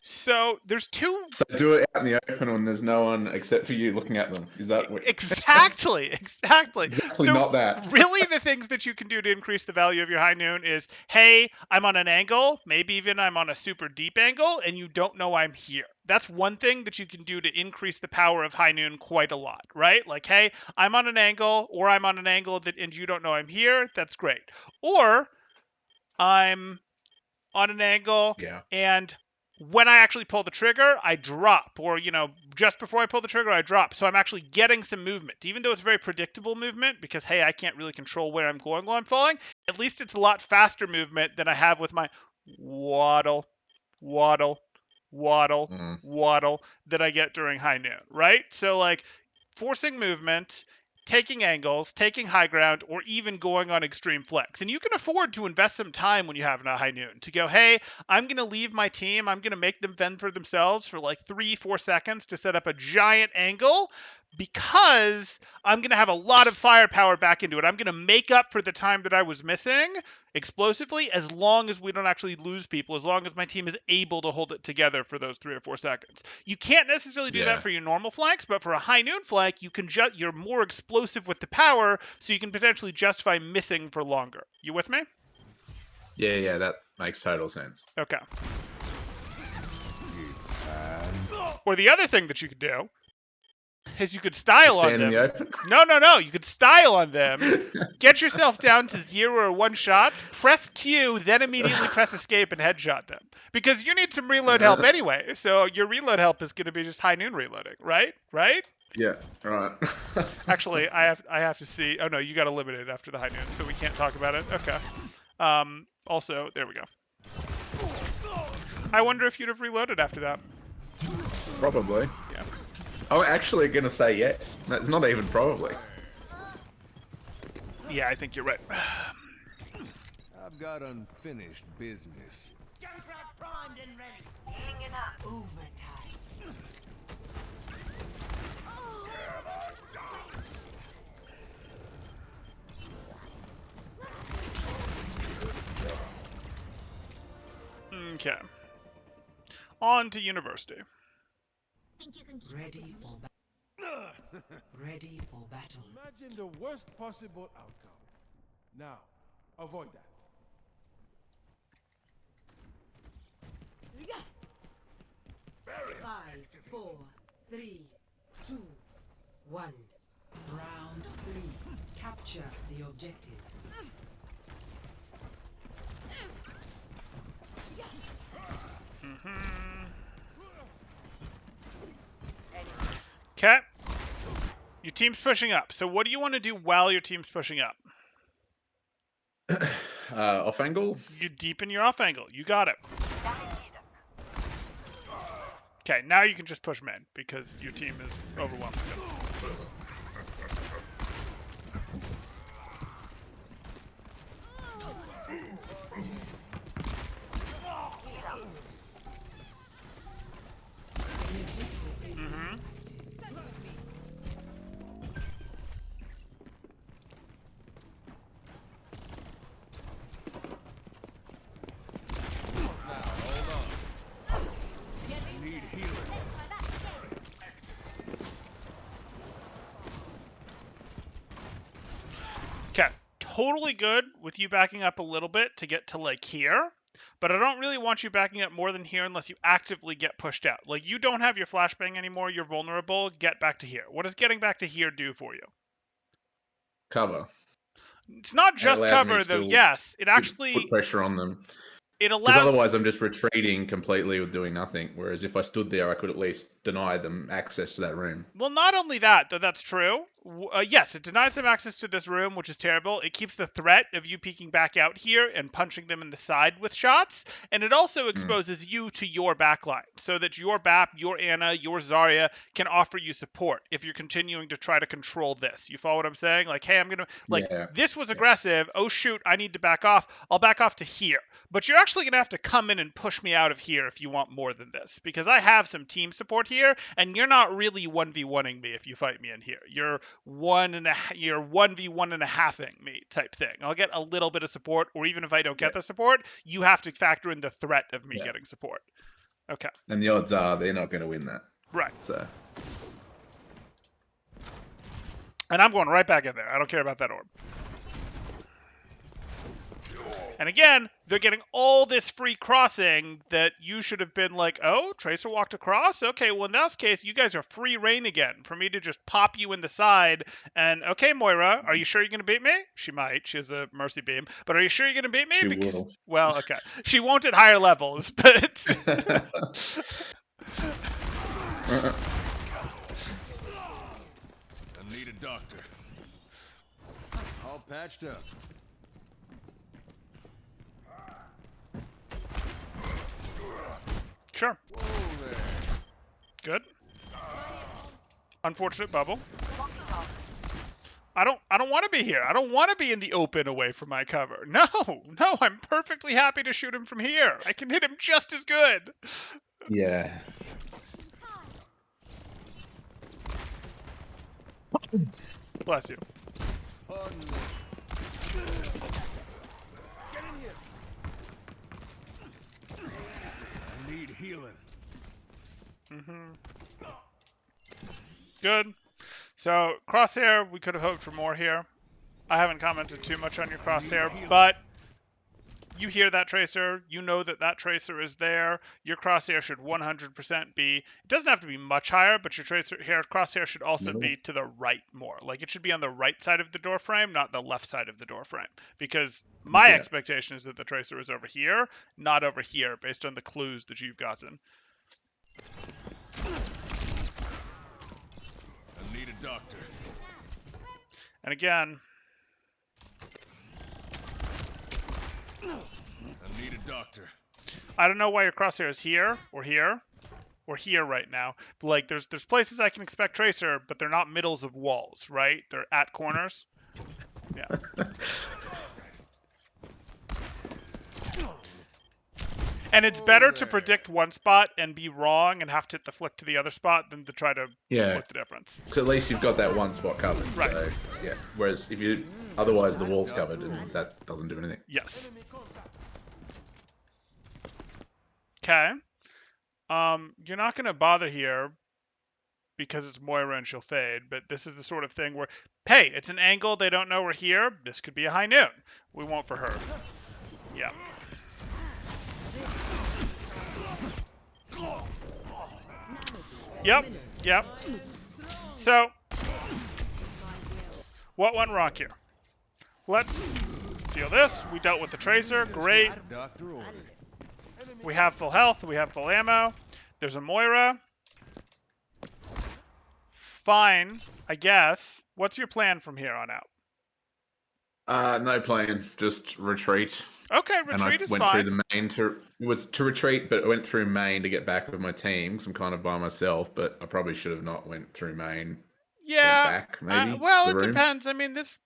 So there's 2. So do it out in the open when there's no one except for you looking at them. Is that what? Exactly. Exactly So not that. really the things that you can do to increase the value of your High Noon is, hey, I'm on an angle, maybe even I'm on a super deep angle, and you don't know I'm here. That's one thing that you can do to increase the power of High Noon quite a lot, right? Like, hey, I'm on an angle, or I'm on an angle and you don't know I'm here. That's great. Or I'm on an angle, and when I actually pull the trigger, I drop, or, just before I pull the trigger, I drop. So I'm actually getting some movement, even though it's very predictable movement, because, hey, I can't really control where I'm going while I'm falling. At least it's a lot faster movement than I have with my waddle that I get during High Noon, right? So, like, forcing movement, taking angles, taking high ground, or even going on extreme flex. And you can afford to invest some time when you have a High Noon to go, hey, I'm going to leave my team. I'm going to make them fend for themselves for like 3-4 seconds to set up a giant angle, because I'm going to have a lot of firepower back into it. I'm going to make up for the time that I was missing explosively, as long as we don't actually lose people, as long as my team is able to hold it together for those 3 or 4 seconds. You can't necessarily do that for your normal flanks, but for a High Noon flank, you can you're more explosive with the power, so you can potentially justify missing for longer. You with me? Yeah, that makes total sense. Okay. It's high. Or the other thing that you could do is you could style on Stand in them. the open. No. You could style on them. Get yourself down to 0 or 1 shots. Press Q, then immediately press escape and headshot them. Because you need some reload help anyway. So your reload help is going to be just High Noon reloading, right? Right? Yeah, right. Actually, I have to see. Oh no, you got eliminated after the High Noon, so we can't talk about it. Okay. Also, there we go. I wonder if you'd have reloaded after that. Probably. Yeah. I'm actually going to say yes. That's not even probably. Yeah, I think you're right. I've got unfinished business. Junkrat primed and ready. Hanging up. Overtime. Okay. On to university. Think you can keep Ready for Ready for battle. Imagine the worst possible outcome. Now, avoid that. 5, 4, 3, 2, 1. Round 3. Capture the objective. Okay. Your team's pushing up. So what do you want to do while your team's pushing up? Off angle? You deepen your off angle. You got it. Okay, now you can just push men because your team is overwhelmed. Okay, totally good with you backing up a little bit to get to like here, but I don't really want you backing up more than here unless you actively get pushed out. Like you don't have your flashbang anymore, you're vulnerable, get back to here. What does getting back to here do for you? Cover. It's not It just allows me cover to though, still yes, it Put actually, pressure on them. it Because allows... otherwise I'm just retreating completely with doing nothing. Whereas if I stood there, I could at least deny them access to that room. Well, not only that, though that's true. Yes, it denies them access to this room, which is terrible. It keeps the threat of you peeking back out here and punching them in the side with shots. And it also exposes you to your backline so that your BAP, your Ana, your Zarya can offer you support if you're continuing to try to control this. You follow what I'm saying? Like, hey, I'm going to, like, Yeah. this was aggressive. Oh, shoot, I need to back off. I'll back off to here. But you're actually going to have to come in and push me out of here if you want more than this, because I have some team support here, and you're not really 1v1ing me if you fight me in here. You're 1v1.5ing me type thing. I'll get a little bit of support, or even if I don't get the support, you have to factor in the threat of me getting support. Okay. And the odds are they're not going to win that. Right. So. And I'm going right back in there. I don't care about that orb. And again, they're getting all this free crossing that you should have been like, oh, Tracer walked across? Okay, well, in that case, you guys are free reign again for me to just pop you in the side. And, okay, Moira, are you sure you're going to beat me? She might. She has a mercy beam. But are you sure you're going to beat me? She because, will. well, okay. She won't at higher levels, but... I need a doctor. All patched up. Sure. Whoa there. Good. Unfortunate bubble. I don't want to be here. I don't want to be in the open away from my cover. No, I'm perfectly happy to shoot him from here. I can hit him just as good. Yeah. Bless you. Pardon me. Get in here. I need healing. Good. So, crosshair, we could have hoped for more here. I haven't commented too much on your crosshair, but you hear that tracer. You know that that tracer is there. Your crosshair should 100% be... It doesn't have to be much higher, but your crosshair should also be to the right more. Like, it should be on the right side of the door frame, not the left side of the door frame. Because my expectation is that the tracer is over here, not over here, based on the clues that you've gotten. I need a doctor. And again... I need a doctor. I don't know why your crosshair is here, or or here right now. Like there's places I can expect Tracer, but they're not middles of walls, right? They're at corners. Yeah. And it's better to predict one spot and be wrong and have to hit the flick to the other spot than to try to split the difference. Because at least you've got that one spot covered. Right. So, yeah. Whereas if you otherwise the wall's covered and that doesn't do anything. Yes. Okay. You're not going to bother here because it's Moira and she'll fade, but this is the sort of thing where, hey, it's an angle, they don't know we're here. This could be a high noon. We won't for her. Yeah. Yep. So, what went wrong here? Let's deal this. We dealt with the Tracer. Great. Doctor ordered. We have full health. We have full ammo. There's a Moira. Fine, I guess. What's your plan from here on out? No plan. Just retreat. Okay, retreat is went fine. through the main it was to retreat, but I went through main to get back with my team because I'm kind of by myself. But I probably should have not went through main. Yeah. Back, maybe, Well, the it room. depends. I mean, this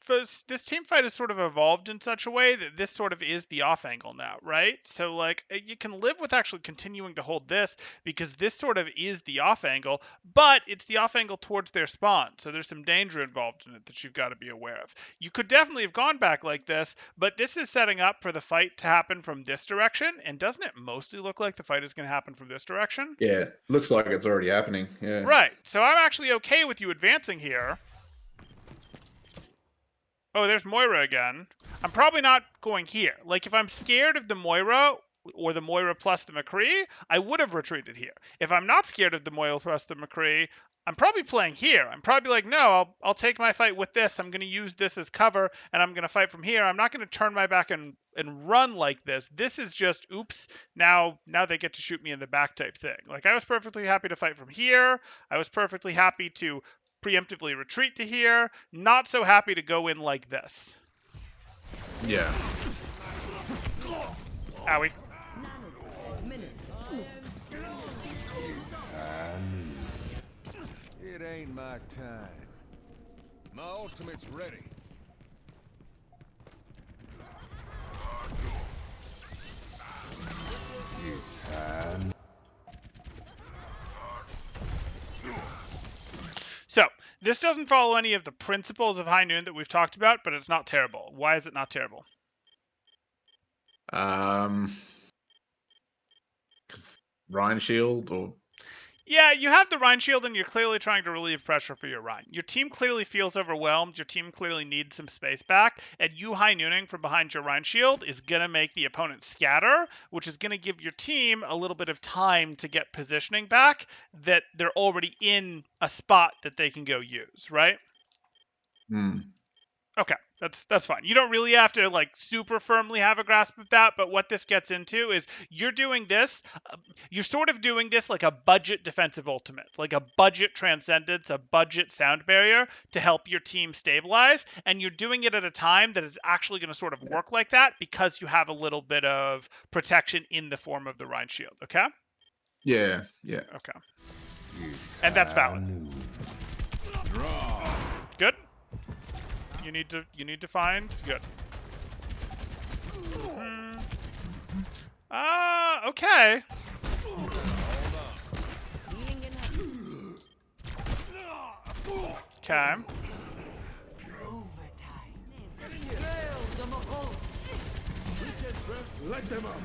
team fight has sort of evolved in such a way that this sort of is the off angle now, right? So like you can live with actually continuing to hold this because this sort of is the off angle, but it's the off angle towards their spawn. So there's some danger involved in it that you've got to be aware of. You could definitely have gone back like this, but this is setting up for the fight to happen from this direction. And doesn't it mostly look like the fight is going to happen from this direction? Yeah, looks like it's already happening. Yeah. Right. So I'm actually okay with you advancing here. Oh, there's Moira again. I'm probably not going here. Like, if I'm scared of the Moira or the Moira plus the McCree, I would have retreated here. If I'm not scared of the Moira plus the McCree, I'm probably playing here. I'm probably like, no, I'll take my fight with this. I'm going to use this as cover, and I'm going to fight from here. I'm not going to turn my back and run like this. This is just, oops, now they get to shoot me in the back type thing. Like, I was perfectly happy to fight from here. I was perfectly happy to preemptively retreat to here. Not so happy to go in like this. Yeah. Owie. It ain't my time. My ultimate's ready. It's time. So, this doesn't follow any of the principles of high noon that we've talked about, but it's not terrible. Why is it not terrible? Because Ryan Shield or Yeah, you have the Rhine Shield, and you're clearly trying to relieve pressure for your Rhine. Your team clearly feels overwhelmed. Your team clearly needs some space back. And you high nooning from behind your Rhine Shield is going to make the opponent scatter, which is going to give your team a little bit of time to get positioning back that they're already in a spot that they can go use, right? Okay, that's fine. You don't really have to like super firmly have a grasp of that, but what this gets into is you're doing this, you're sort of doing this like a budget defensive ultimate, like a budget transcendence, a budget sound barrier to help your team stabilize, and you're doing it at a time that is actually going to sort of work like that because you have a little bit of protection in the form of the Rhine Shield, okay? yeah. Okay. And that's valid. Good. You need to find good. Okay. Okay. Let them up.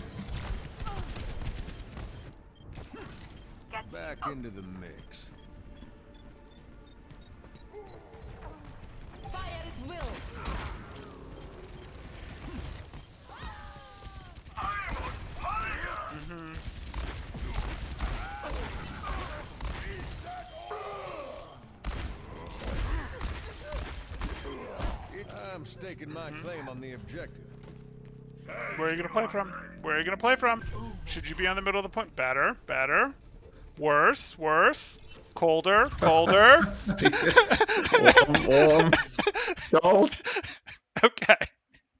Back into the mix. Fire at will. I'm staking my claim on the objective. Where are you gonna play from? Where are you gonna play from? Should you be on the middle of the point? Better. Worse. Colder. Warm. Cold.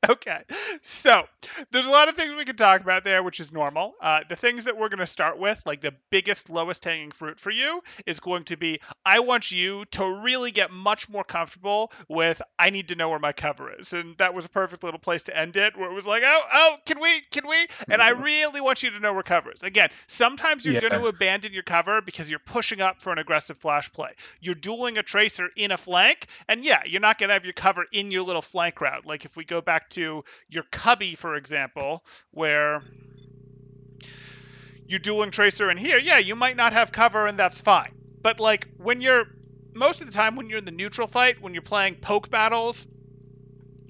Okay. So, There's a lot of things we could talk about there, which is normal. The things that we're going to start with, like the biggest, lowest hanging fruit for you, is going to be I want you to really get much more comfortable with I need to know where my cover is. And that was a perfect little place to end it, where it was like, oh, can we? And I really want you to know where cover is. Again, sometimes you're going to Yeah. abandon your cover because you're pushing up for an aggressive flash play. You're dueling a tracer in a flank, and yeah, you're not going to have your cover in your little flank route. Like if we go back to your cubby, for example, where you're dueling tracer in here, yeah, you might not have cover, and that's fine. But like when you're most of the time when you're in the neutral fight, when you're playing poke battles,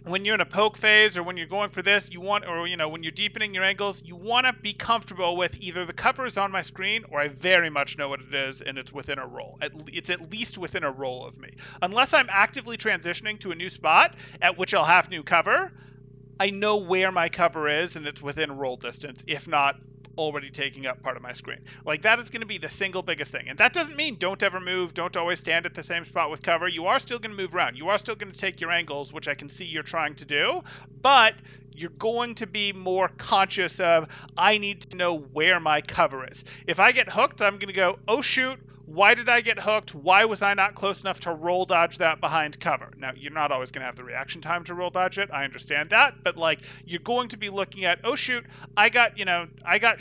when you're in a poke phase, or when you're going for this, you want, or when you're deepening your angles, you want to be comfortable with either the cover is on my screen, or I very much know what it is and it's within a roll. It's at least within a roll of me. Unless I'm actively transitioning to a new spot at which I'll have new cover, I know where my cover is and it's within roll distance, if not already taking up part of my screen. Like that is going to be the single biggest thing. And that doesn't mean don't ever move, don't always stand at the same spot with cover. You are still going to move around. You are still going to take your angles, which I can see you're trying to do, but you're going to be more conscious of, I need to know where my cover is. If I get hooked, I'm going to go, oh shoot, why did I get hooked? Why was I not close enough to roll dodge that behind cover? Now, you're not always going to have the reaction time to roll dodge it. I understand that. But, like, you're going to be looking at, oh, shoot, I got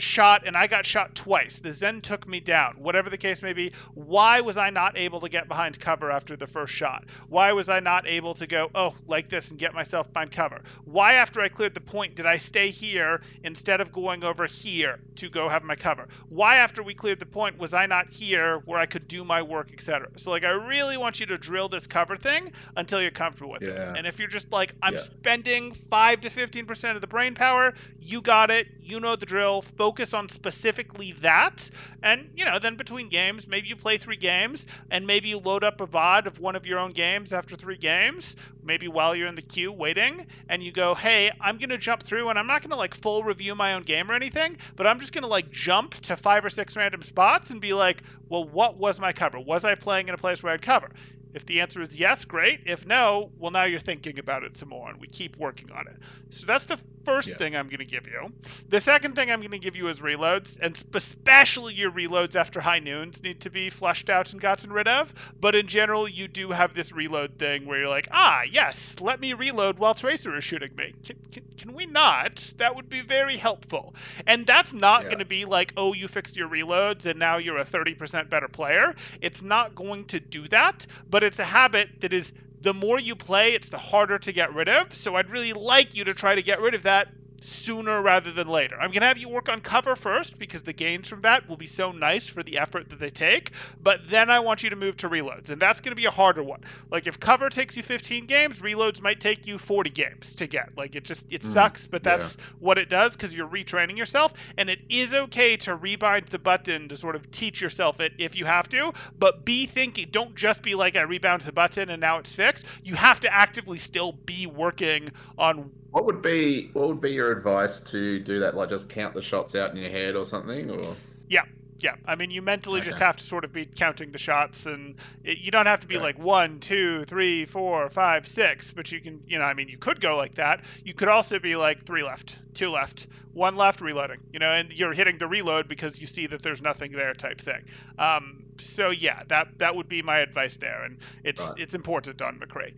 shot, and I got shot twice. The Zen took me down. Whatever the case may be, why was I not able to get behind cover after the first shot? Why was I not able to go, oh, like this and get myself behind cover? Why, after I cleared the point, did I stay here instead of going over here to go have my cover? Why, after we cleared the point, was I not here where I could do my work, etc.? So like I really want you to drill this cover thing until you're comfortable with it. And if you're just like, I'm spending 5 to 15% of the brain power, you got it, you know the drill, focus on specifically that. And then between games, maybe you play 3 games and maybe you load up a VOD of one of your own games after 3 games, maybe while you're in the queue waiting, and you go, hey, I'm gonna jump through, and I'm not gonna like full review my own game or anything, but I'm just gonna like jump to 5 or 6 random spots and be like, well, what was my cover? Was I playing in a place where I had cover? If the answer is yes, great. If no, well, now you're thinking about it some more, and we keep working on it. So that's the first thing I'm going to give you. The second thing I'm going to give you is reloads, and especially your reloads after high noons need to be flushed out and gotten rid of. But in general, you do have this reload thing where you're like, yes, let me reload while Tracer is shooting me. Can we not? That would be very helpful. And that's not going to be like, oh, you fixed your reloads and now you're a 30% better player. It's not going to do that, but it's a habit that is, the more you play, it's the harder to get rid of. So I'd really like you to try to get rid of that sooner rather than later. I'm going to have you work on cover first because the gains from that will be so nice for the effort that they take, but then I want you to move to reloads, and that's going to be a harder one. Like if cover takes you 15 games, reloads might take you 40 games to get. Like it sucks, but that's what it does because you're retraining yourself, and it is okay to rebind the button to sort of teach yourself it if you have to, but be thinking, don't just be like, I rebound the button and now it's fixed. You have to actively still be working on. What would be your advice to do that? Like just count the shots out in your head or something, or? Yeah. I mean, you mentally just have to sort of be counting the shots, and you don't have to be like 1, 2, 3, 4, 5, 6, but you can, you could go like that. You could also be like 3 left, 2 left, 1 left, reloading, and you're hitting the reload because you see that there's nothing there type thing. So yeah, that would be my advice there, and it's important on McCree.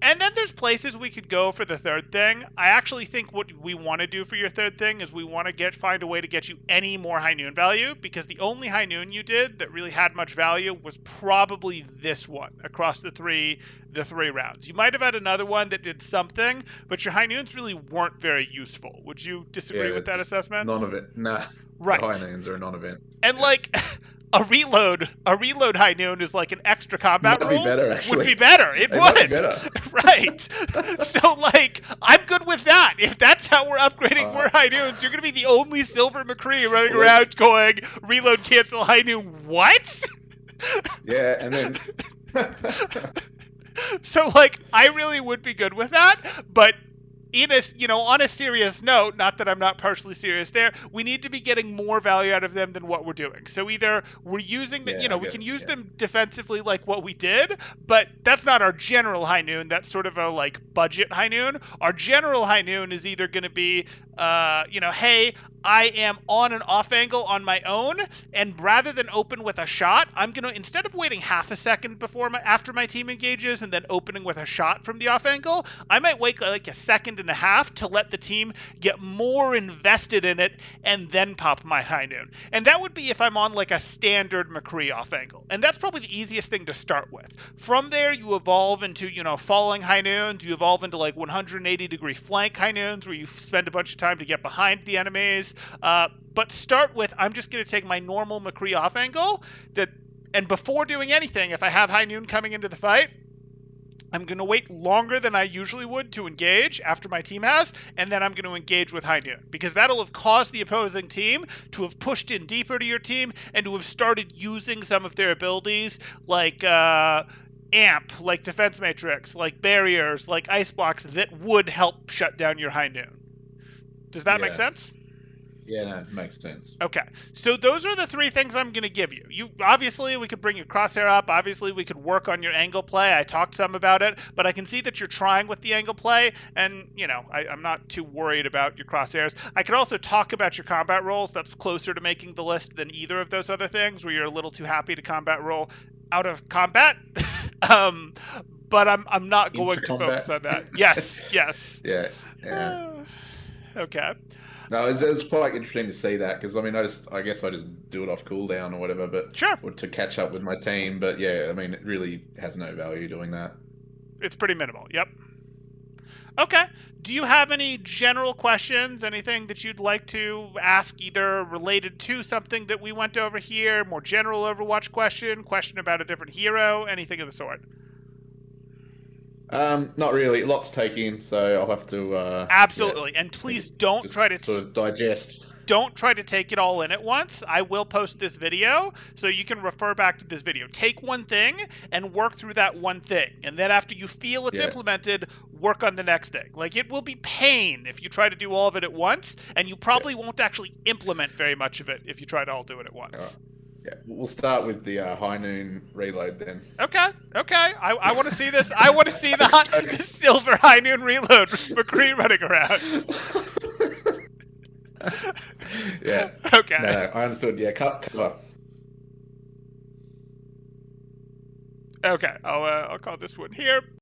And then there's places we could go for the third thing. I actually think what we want to do for your third thing is we want to find a way to get you any more high noon value, because the only high noon you did that really had much value was probably this one across the three rounds. You might have had another one that did something, but your high noons really weren't very useful. Would you disagree with that assessment? None of it. Nah. Right. The high noons are a non-event. And like a reload high noon is like an extra combat Might rule. be better, actually. Would be better. It would. Might be better. Right. So like, I'm good with that. If that's how we're upgrading more high noons, you're gonna be the only silver McCree running around going reload, cancel, high noon. What? Yeah, and then. So like, I really would be good with that, but on a serious note, not that I'm not partially serious there, we need to be getting more value out of them than what we're doing. So either we're using we can use them defensively like what we did, but that's not our general high noon. That's sort of a like budget high noon. Our general high noon is either going to be, hey, I am on an off angle on my own, and rather than open with a shot, I'm going to, instead of waiting half a second after my team engages and then opening with a shot from the off angle, I might wait like a second and a half to let the team get more invested in it and then pop my high noon. And that would be if I'm on like a standard McCree off angle. And that's probably the easiest thing to start with. From there, you evolve into, falling high noons. You evolve into like 180-degree flank high noons where you spend a bunch of time to get behind the enemies. But start with, I'm just going to take my normal McCree off angle, and before doing anything, if I have high noon coming into the fight, I'm going to wait longer than I usually would to engage after my team has, and then I'm going to engage with high noon, because that'll have caused the opposing team to have pushed in deeper to your team and to have started using some of their abilities like amp, like defense matrix, like barriers, like ice blocks that would help shut down your high noon. Does that make sense? Yeah, no, it makes sense. Okay, so those are the three things I'm going to give you. Obviously, we could bring your crosshair up. Obviously, we could work on your angle play. I talked some about it, but I can see that you're trying with the angle play, and, I'm not too worried about your crosshairs. I could also talk about your combat rolls. That's closer to making the list than either of those other things, where you're a little too happy to combat roll out of combat. But I'm not going to focus on that. Yes. Yeah. Okay. No, it was quite interesting to see that, because I guess I just do it off cooldown or whatever, but sure, or to catch up with my team. But yeah, it really has no value doing that. It's pretty minimal. Yep. Okay. Do you have any general questions? Anything that you'd like to ask, either related to something that we went over here, more general Overwatch question about a different hero, anything of the sort? Not really. Lots to take in, so I'll have to. Absolutely, and please don't try to sort of digest. Don't try to take it all in at once. I will post this video, so you can refer back to this video. Take one thing and work through that one thing, and then after you feel it's implemented, work on the next thing. Like, it will be pain if you try to do all of it at once, and you probably won't actually implement very much of it if you try to all do it at once. Yeah, we'll start with the high noon reload then. Okay. I want to see this. I want to see the silver high noon reload with McCree running around. Yeah. Okay. No, I understood. Yeah, cover. Okay, I'll call this one here.